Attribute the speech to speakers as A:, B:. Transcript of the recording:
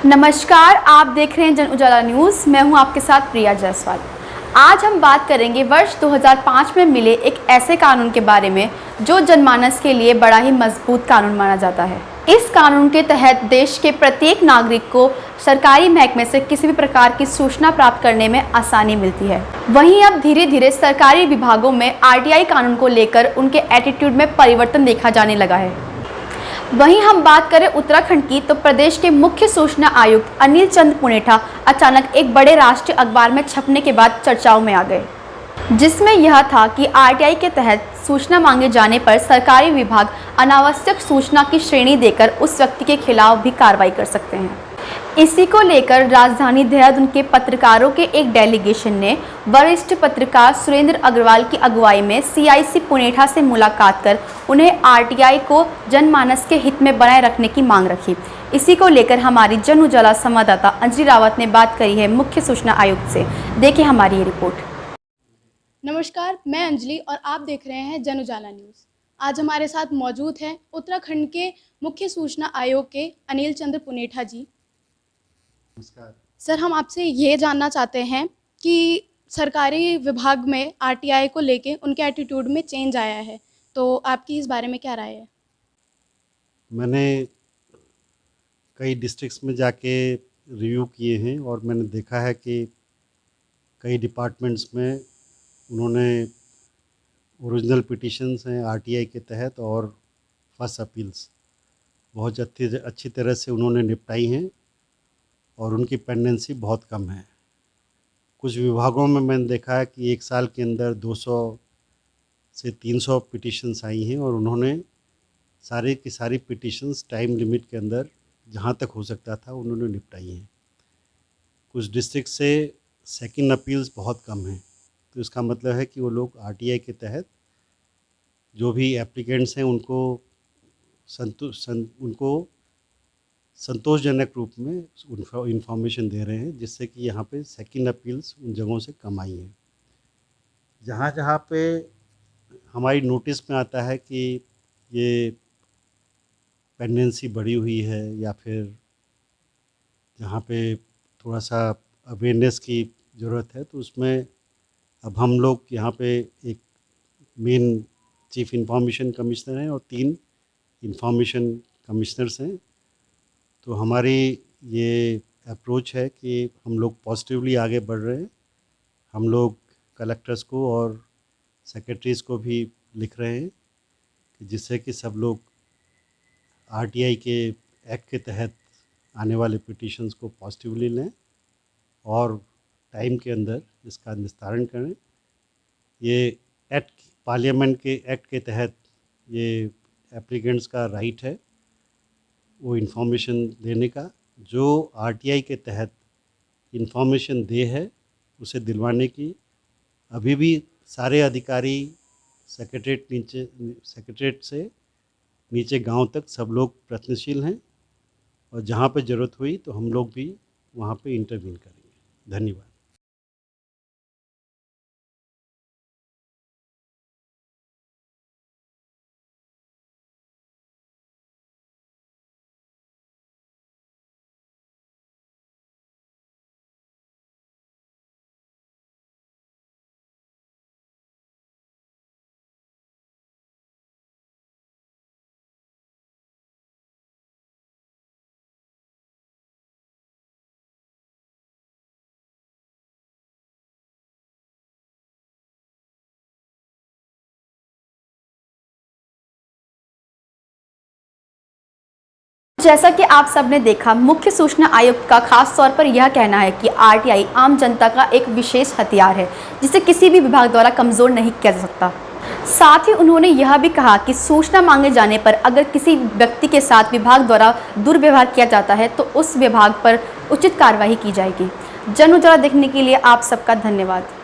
A: नमस्कार, आप देख रहे हैं जन उजाला न्यूज़। मैं हूं आपके साथ प्रिया जायसवाल। आज हम बात करेंगे वर्ष 2005 में मिले एक ऐसे कानून के बारे में जो जनमानस के लिए बड़ा ही मजबूत कानून माना जाता है। इस कानून के तहत देश के प्रत्येक नागरिक को सरकारी महकमे से किसी भी प्रकार की सूचना प्राप्त करने में आसानी मिलती है। वहीं अब धीरे धीरे सरकारी विभागों में आरटीआई कानून को लेकर उनके एटीट्यूड में परिवर्तन देखा जाने लगा है। वहीं हम बात करें उत्तराखंड की, तो प्रदेश के मुख्य सूचना आयुक्त अनिल चंद पुनेठा अचानक एक बड़े राष्ट्रीय अखबार में छपने के बाद चर्चाओं में आ गए, जिसमें यह था कि आरटीआई के तहत सूचना मांगे जाने पर सरकारी विभाग अनावश्यक सूचना की श्रेणी देकर उस व्यक्ति के खिलाफ भी कार्रवाई कर सकते हैं। इसी को लेकर राजधानी देहरादून के पत्रकारों के एक डेलीगेशन ने वरिष्ठ पत्रकार सुरेंद्र अग्रवाल की अगुवाई में सीआईसी पुनेठा से मुलाकात कर उन्हें आरटीआई को जनमानस के हित में बनाए रखने की मांग रखी। इसी को लेकर हमारी जन उजाला संवाददाता अंजलि रावत ने बात करी है मुख्य सूचना आयुक्त से। देखिए हमारी ये रिपोर्ट।
B: नमस्कार, मैं अंजलि और आप देख रहे हैं जन उजाला न्यूज़। आज हमारे साथ मौजूद हैं उत्तराखंड के मुख्य सूचना आयोग के अनिल चंद्र पुनेठा जी।
C: नमस्कार
B: सर, हम आपसे ये जानना चाहते हैं कि सरकारी विभाग में आरटीआई को लेके उनके एटीट्यूड में चेंज आया है, तो आपकी इस बारे में क्या राय है?
C: मैंने कई डिस्ट्रिक्ट्स में जाके रिव्यू किए हैं और मैंने देखा है कि कई डिपार्टमेंट्स में उन्होंने ओरिजिनल पिटिशन्स हैं आरटीआई के तहत और फर्स्ट अपील्स बहुत अच्छी तरह से उन्होंने निपटाई हैं और उनकी पेंडेंसी बहुत कम है। कुछ विभागों में मैंने देखा है कि एक साल के अंदर 200 से 300 पिटिशन्स आई हैं और उन्होंने सारी की सारी पिटिशन्स टाइम लिमिट के अंदर जहां तक हो सकता था उन्होंने निपटाई हैं। कुछ डिस्ट्रिक्ट से सेकंड अपील्स बहुत कम हैं, तो इसका मतलब है कि वो लोग आरटीआई के तहत जो भी एप्लीकेंट्स हैं उनको संतोषजनक रूप में इंफॉर्मेशन दे रहे हैं, जिससे कि यहाँ पे सेकंड अपील्स उन जगहों से कम आई हैं। जहाँ जहाँ पे हमारी नोटिस में आता है कि ये पेंडेंसी बढ़ी हुई है या फिर जहाँ पे थोड़ा सा अवेयरनेस की ज़रूरत है, तो उसमें अब हम लोग यहाँ पे एक मेन चीफ इंफॉर्मेशन कमिश्नर हैं और 3 इंफॉर्मेशन कमिश्नर्स हैं। तो हमारी ये अप्रोच है कि हम लोग पॉजिटिवली आगे बढ़ रहे हैं। हम लोग कलेक्टर्स को और सेक्रेटरीज़ को भी लिख रहे हैं कि जिससे कि सब लोग आरटीआई के एक्ट के तहत आने वाले पिटिशन्स को पॉजिटिवली लें और टाइम के अंदर इसका निस्तारण करें। ये एक्ट पार्लियामेंट के एक्ट के तहत ये एप्लीकेंट्स का राइट है वो इन्फॉर्मेशन देने का। जो आरटीआई के तहत इन्फॉर्मेशन दे है उसे दिलवाने की अभी भी सारे अधिकारी सेक्रेटरीट से नीचे गांव तक सब लोग प्रयत्नशील हैं और जहां पे ज़रूरत हुई तो हम लोग भी वहां पे इंटरवीन करेंगे। धन्यवाद।
A: जैसा कि आप सब ने देखा, मुख्य सूचना आयुक्त का खास तौर पर यह कहना है कि आरटीआई आम जनता का एक विशेष हथियार है जिसे किसी भी विभाग द्वारा कमज़ोर नहीं किया जा सकता। साथ ही उन्होंने यह भी कहा कि सूचना मांगे जाने पर अगर किसी व्यक्ति के साथ विभाग द्वारा दुर्व्यवहार किया जाता है तो उस विभाग पर उचित कार्रवाई की जाएगी। जन उजाला देखने के लिए आप सबका धन्यवाद।